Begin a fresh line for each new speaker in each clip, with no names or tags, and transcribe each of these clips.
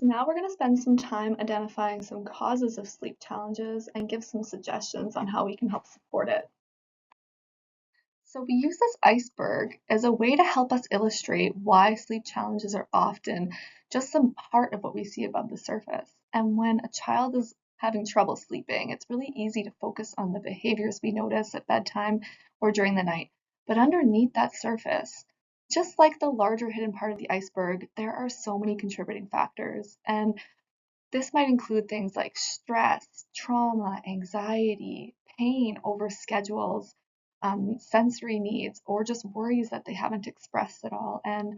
So now we're going to spend some time identifying some causes of sleep challenges and give some suggestions on how we can help support it. So we use this iceberg as a way to help us illustrate why sleep challenges are often just some part of what we see above the surface. And when a child is having trouble sleeping, it's really easy to focus on the behaviors we notice at bedtime or during the night. But underneath that surface, just like the larger hidden part of the iceberg, there are so many contributing factors. And this might include things like stress, trauma, anxiety, pain over schedules, sensory needs, or just worries that they haven't expressed at all. And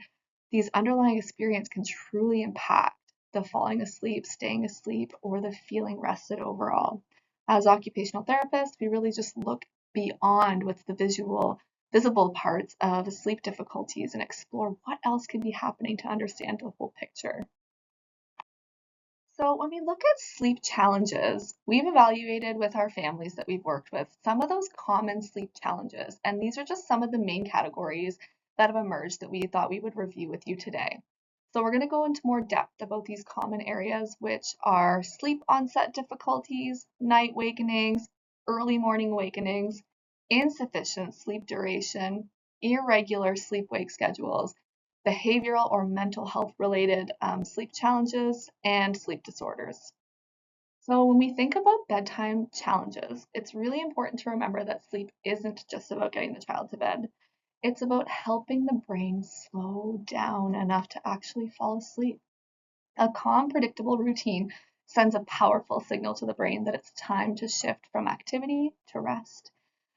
these underlying experiences can truly impact the falling asleep, staying asleep, or the feeling rested overall. As occupational therapists, we really just look beyond what's the visible parts of sleep difficulties and explore what else could be happening to understand the whole picture. So when we look at sleep challenges, we've evaluated with our families that we've worked with some of those common sleep challenges, and these are just some of the main categories that have emerged that we thought we would review with you today. So we're going to go into more depth about these common areas, which are sleep onset difficulties, night wakenings, early morning awakenings, insufficient sleep duration, irregular sleep-wake schedules, behavioral or mental health related sleep challenges, and sleep disorders. So when we think about bedtime challenges, it's really important to remember that sleep isn't just about getting the child to bed. It's about helping the brain slow down enough to actually fall asleep. A calm, predictable routine sends a powerful signal to the brain that it's time to shift from activity to rest.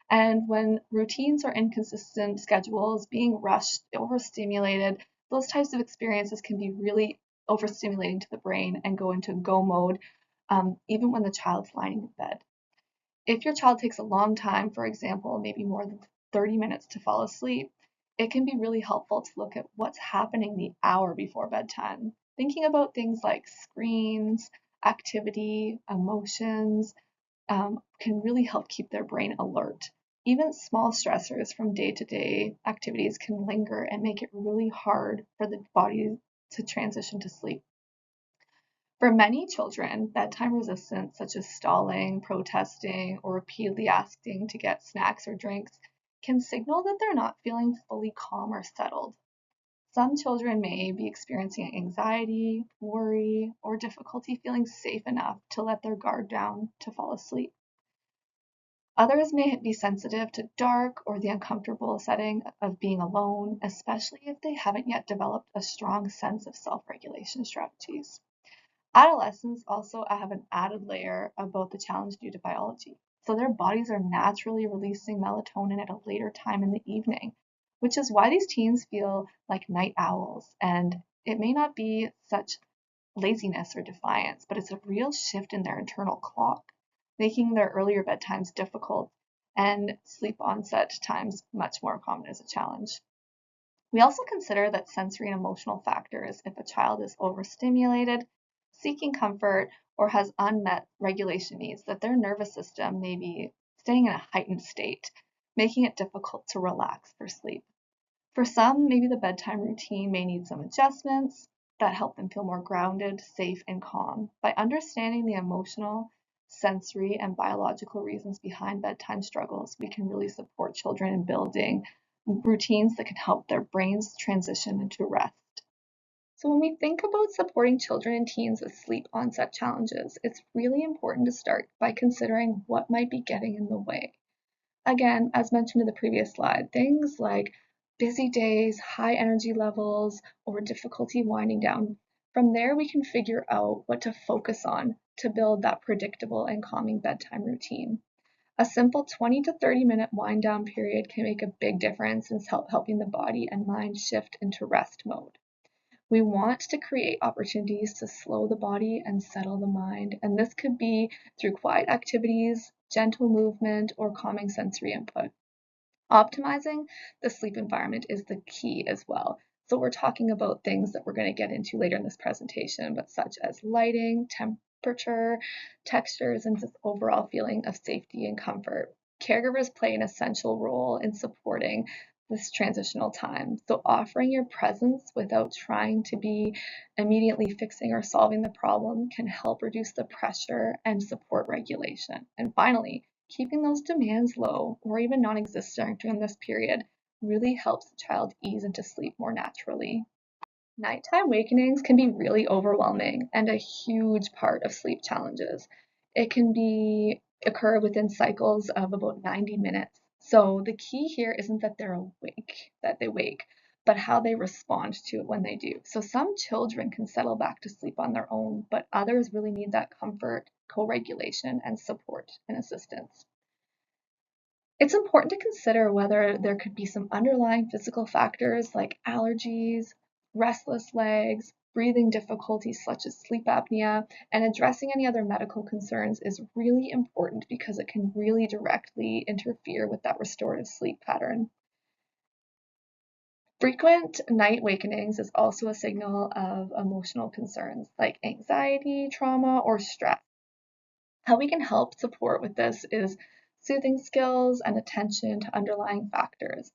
And when routines are inconsistent, schedules, being rushed, overstimulated, those types of experiences can be really overstimulating to the brain and go into go mode, even when the child's lying in bed. If your child takes a long time, for example, maybe more than 30 minutes to fall asleep, it can be really helpful to look at what's happening the hour before bedtime. Thinking about things like screens, activity, emotions, can really help keep their brain alert. Even small stressors from day-to-day activities can linger and make it really hard for the body to transition to sleep. For many children, bedtime resistance, such as stalling, protesting, or repeatedly asking to get snacks or drinks, can signal that they're not feeling fully calm or settled. Some children may be experiencing anxiety, worry, or difficulty feeling safe enough to let their guard down to fall asleep. Others may be sensitive to dark or the uncomfortable setting of being alone, especially if they haven't yet developed a strong sense of self-regulation strategies. Adolescents also have an added layer of both the challenge due to biology. So their bodies are naturally releasing melatonin at a later time in the evening, which is why these teens feel like night owls. And it may not be such laziness or defiance, but it's a real shift in their internal clock, making their earlier bedtimes difficult and sleep onset times much more common as a challenge. We also consider that sensory and emotional factors if a child is overstimulated, seeking comfort, or has unmet regulation needs, that their nervous system may be staying in a heightened state, making it difficult to relax for sleep. For some, maybe the bedtime routine may need some adjustments that help them feel more grounded, safe, and calm. By understanding the emotional, sensory, and biological reasons behind bedtime struggles, we can really support children in building routines that can help their brains transition into rest. So when we think about supporting children and teens with sleep onset challenges, it's really important to start by considering what might be getting in the way. Again, as mentioned in the previous slide, things like busy days, high energy levels, or difficulty winding down. From there, we can figure out what to focus on to build that predictable and calming bedtime routine. A simple 20 to 30-minute wind down period can make a big difference in helping the body and mind shift into rest mode. We want to create opportunities to slow the body and settle the mind, and this could be through quiet activities, gentle movement, or calming sensory input. Optimizing the sleep environment is the key as well. So we're talking about things that we're going to get into later in this presentation, but such as lighting, temperature, textures, and just overall feeling of safety and comfort. Caregivers play an essential role in supporting this transitional time. So offering your presence without trying to be immediately fixing or solving the problem can help reduce the pressure and support regulation. And finally, keeping those demands low or even non-existent during this period really helps the child ease into sleep more naturally. Nighttime awakenings can be really overwhelming and a huge part of sleep challenges. It can be occur within cycles of about 90 minutes. So the key here isn't that they're awake, that they wake, but how they respond to it when they do. So some children can settle back to sleep on their own, but others really need that comfort, co-regulation, and support and assistance. It's important to consider whether there could be some underlying physical factors like allergies, restless legs, breathing difficulties such as sleep apnea, and addressing any other medical concerns is really important because it can really directly interfere with that restorative sleep pattern. Frequent night awakenings is also a signal of emotional concerns like anxiety, trauma, or stress. How we can help support with this is soothing skills and attention to underlying factors.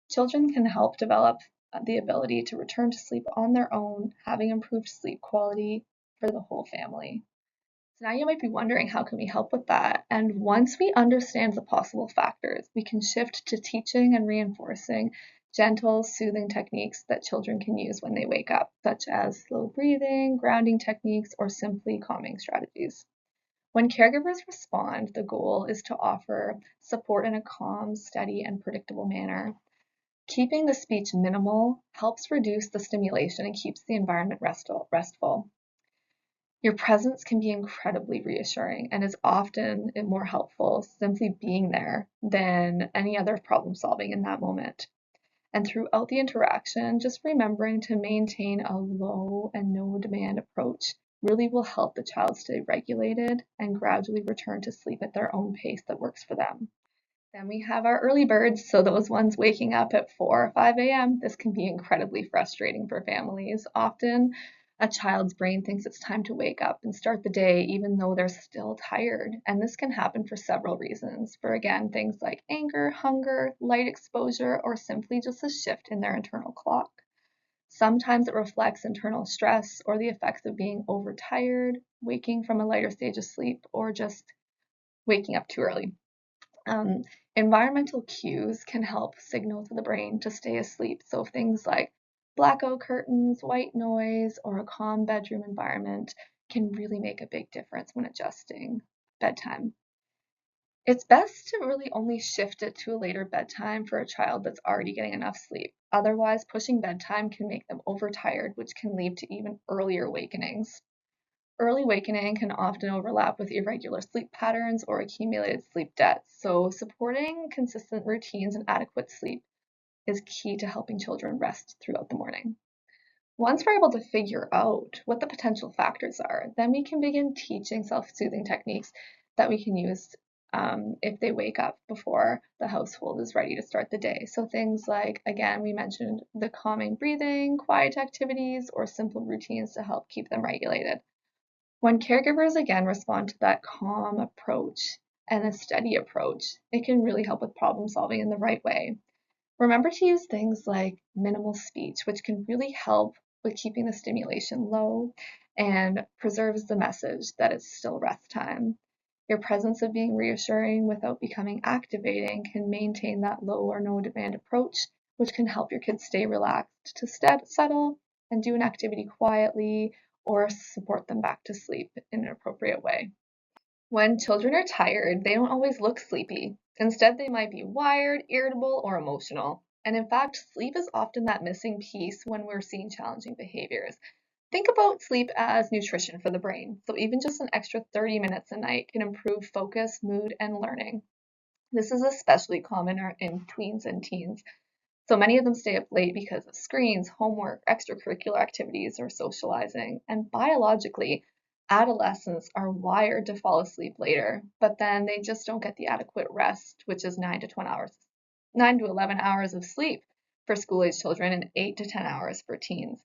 Children can help develop the ability to return to sleep on their own, having improved sleep quality for the whole family. So now you might be wondering, how can we help with that? And once we understand the possible factors, we can shift to teaching and reinforcing gentle, soothing techniques that children can use when they wake up, such as slow breathing, grounding techniques, or simply calming strategies. When caregivers respond, the goal is to offer support in a calm, steady, and predictable manner. Keeping the speech minimal helps reduce the stimulation and keeps the environment restful. Your presence can be incredibly reassuring and is often more helpful simply being there than any other problem solving in that moment. And throughout the interaction, just remembering to maintain a low and no demand approach really will help the child stay regulated and gradually return to sleep at their own pace that works for them. Then we have our early birds, so those ones waking up at 4 or 5 a.m. This can be incredibly frustrating for families. Often, a child's brain thinks it's time to wake up and start the day even though they're still tired. And this can happen for several reasons. For again, things like anger, hunger, light exposure, or simply just a shift in their internal clock. Sometimes it reflects internal stress or the effects of being overtired, waking from a lighter stage of sleep, or just waking up too early. Um, Environmental cues can help signal to the brain to stay asleep. So things like blackout curtains, white noise, or a calm bedroom environment can really make a big difference when adjusting bedtime. It's best to really only shift it to a later bedtime for a child that's already getting enough sleep. Otherwise, pushing bedtime can make them overtired, which can lead to even earlier awakenings. Early awakening can often overlap with irregular sleep patterns or accumulated sleep debts, so supporting consistent routines and adequate sleep is key to helping children rest throughout the morning. Once we're able to figure out what the potential factors are, then we can begin teaching self-soothing techniques that we can use if they wake up before the household is ready to start the day. So things like, again, we mentioned the calming breathing, quiet activities, or simple routines to help keep them regulated. When caregivers again respond to that calm approach and a steady approach, it can really help with problem solving in the right way. Remember to use things like minimal speech, which can really help with keeping the stimulation low and preserves the message that it's still rest time. Your presence of being reassuring without becoming activating can maintain that low or no demand approach, which can help your kids stay relaxed to settle and do an activity quietly or support them back to sleep in an appropriate way. When children are tired, they don't always look sleepy. Instead, they might be wired, irritable, or emotional. And in fact, sleep is often that missing piece when we're seeing challenging behaviors. Think about sleep as nutrition for the brain. So even just an extra 30 minutes a night can improve focus, mood, and learning. This is especially common in tweens and teens. So many of them stay up late because of screens, homework, extracurricular activities, or socializing. And biologically, adolescents are wired to fall asleep later, but then they just don't get the adequate rest, which is 9 to 11 hours of sleep for school-age children and 8 to 10 hours for teens.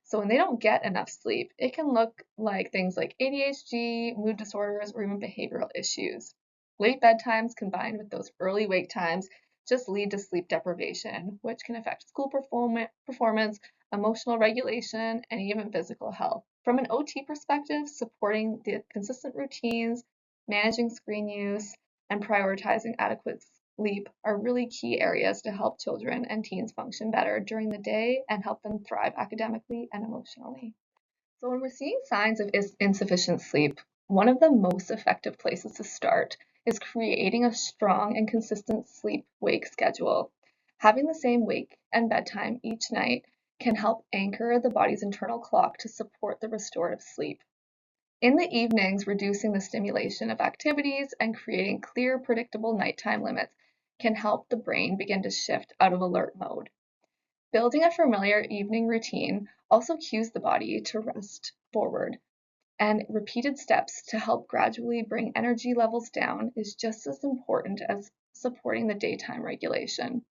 So when they don't get enough sleep, it can look like things like ADHD, mood disorders, or even behavioral issues. Late bedtimes combined with those early wake times just lead to sleep deprivation, which can affect school performance, emotional regulation, and even physical health. From an OT perspective, supporting the consistent routines, managing screen use, and prioritizing adequate sleep are really key areas to help children and teens function better during the day and help them thrive academically and emotionally. So when we're seeing signs of insufficient sleep, one of the most effective places to start is creating a strong and consistent sleep-wake schedule. Having the same wake and bedtime each night can help anchor the body's internal clock to support the restorative sleep. In the evenings, reducing the stimulation of activities and creating clear, predictable nighttime limits can help the brain begin to shift out of alert mode. Building a familiar evening routine also cues the body to rest forward, and repeated steps to help gradually bring energy levels down is just as important as supporting the daytime regulation.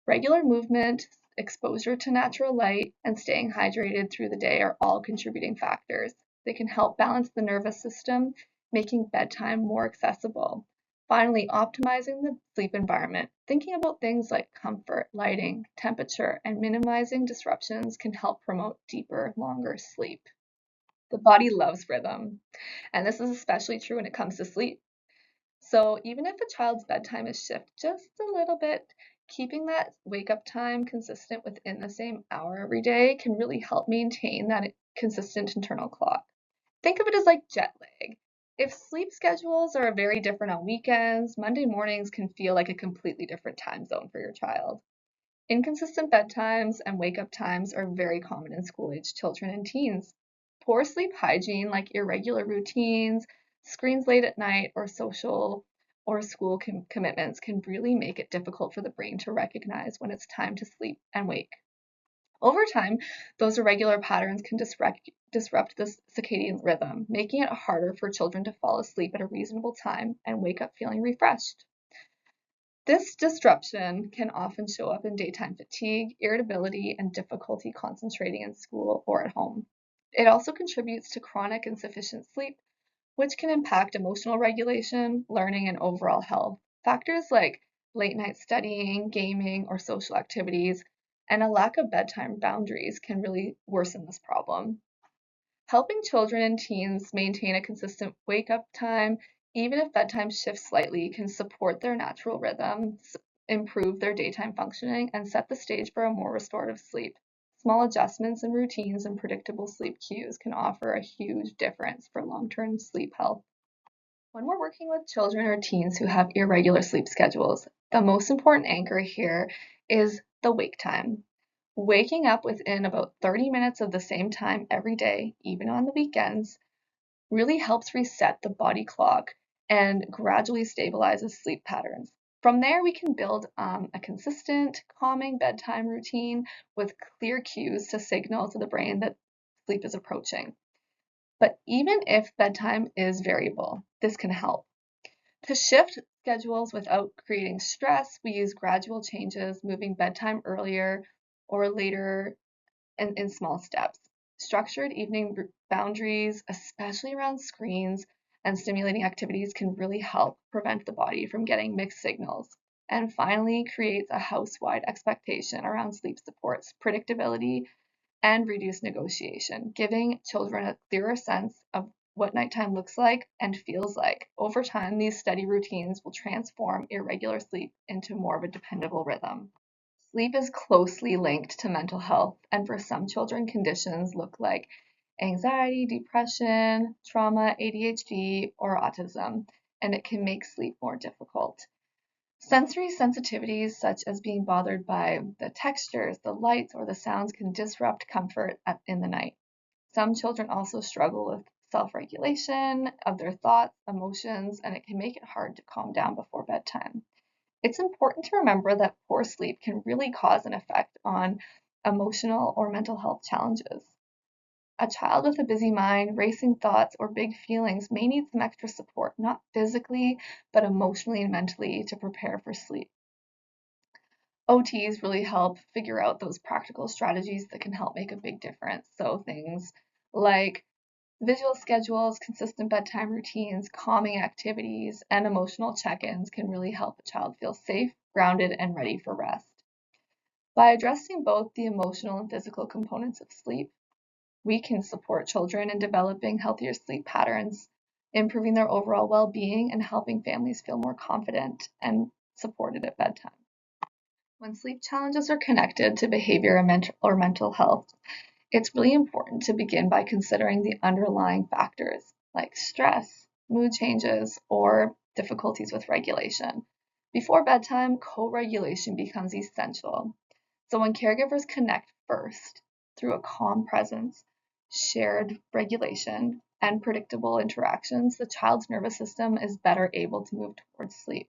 Regular movement, exposure to natural light, and staying hydrated through the day are all contributing factors. They can help balance the nervous system, making bedtime more accessible. Finally, optimizing the sleep environment. Thinking about things like comfort, lighting, temperature, and minimizing disruptions can help promote deeper, longer sleep. The body loves rhythm, and this is especially true when it comes to sleep. So even if a child's bedtime is shifted just a little bit, keeping that wake up time consistent within the same hour every day can really help maintain that consistent internal clock. Think of it as like jet lag. If sleep schedules are very different on weekends, Monday mornings can feel like a completely different time zone for your child. Inconsistent bedtimes and wake up times are very common in school-age children and teens. Poor sleep hygiene, like irregular routines, screens late at night, or social or school commitments, can really make it difficult for the brain to recognize when it's time to sleep and wake. Over time, those irregular patterns can disrupt the circadian rhythm, making it harder for children to fall asleep at a reasonable time and wake up feeling refreshed. This disruption can often show up in daytime fatigue, irritability, and difficulty concentrating in school or at home. It also contributes to chronic insufficient sleep, which can impact emotional regulation, learning, and overall health. Factors like late night studying, gaming, or social activities, and a lack of bedtime boundaries can really worsen this problem. Helping children and teens maintain a consistent wake up time, even if bedtime shifts slightly, can support their natural rhythms, improve their daytime functioning, and set the stage for a more restorative sleep. Small adjustments in routines and predictable sleep cues can offer a huge difference for long-term sleep health. When we're working with children or teens who have irregular sleep schedules, the most important anchor here is the wake time. Waking up within about 30 minutes of the same time every day, even on the weekends, really helps reset the body clock and gradually stabilizes sleep patterns. From there, we can build a consistent, calming bedtime routine with clear cues to signal to the brain that sleep is approaching. But even if bedtime is variable, this can help. To shift schedules without creating stress, we use gradual changes, moving bedtime earlier or later in small steps. Structured evening boundaries, especially around screens and stimulating activities, can really help prevent the body from getting mixed signals. And finally, creates a house-wide expectation around sleep supports, predictability, and reduced negotiation, giving children a clearer sense of what nighttime looks like and feels like. Over time, these steady routines will transform irregular sleep into more of a dependable rhythm. Sleep is closely linked to mental health, and for some children, conditions look like anxiety, depression, trauma, ADHD, or autism, and it can make sleep more difficult. Sensory sensitivities, such as being bothered by the textures, the lights, or the sounds, can disrupt comfort in the night. Some children also struggle with self-regulation of their thoughts, emotions, and it can make it hard to calm down before bedtime. It's important to remember that poor sleep can really cause an effect on emotional or mental health challenges. A child with a busy mind, racing thoughts, or big feelings may need some extra support, not physically, but emotionally and mentally to prepare for sleep. OTs really help figure out those practical strategies that can help make a big difference. So things like visual schedules, consistent bedtime routines, calming activities, and emotional check-ins can really help a child feel safe, grounded, and ready for rest. By addressing both the emotional and physical components of sleep, we can support children in developing healthier sleep patterns, improving their overall well-being, and helping families feel more confident and supported at bedtime. When sleep challenges are connected to behavior or mental health, it's really important to begin by considering the underlying factors like stress, mood changes, or difficulties with regulation. Before bedtime, co-regulation becomes essential. So when caregivers connect first through a calm presence, shared regulation, and predictable interactions, the child's nervous system is better able to move towards sleep.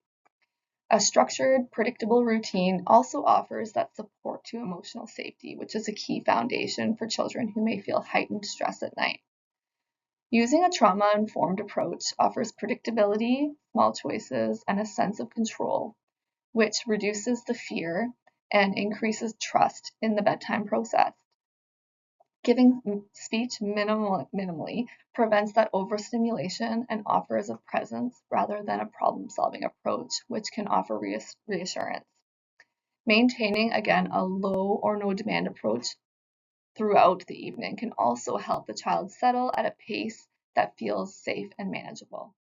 A structured, predictable routine also offers that support to emotional safety, which is a key foundation for children who may feel heightened stress at night. Using a trauma-informed approach offers predictability, small choices, and a sense of control, which reduces the fear and increases trust in the bedtime process. Giving speech minimally prevents that overstimulation and offers a presence rather than a problem-solving approach, which can offer reassurance. Maintaining, again, a low or no demand approach throughout the evening can also help the child settle at a pace that feels safe and manageable.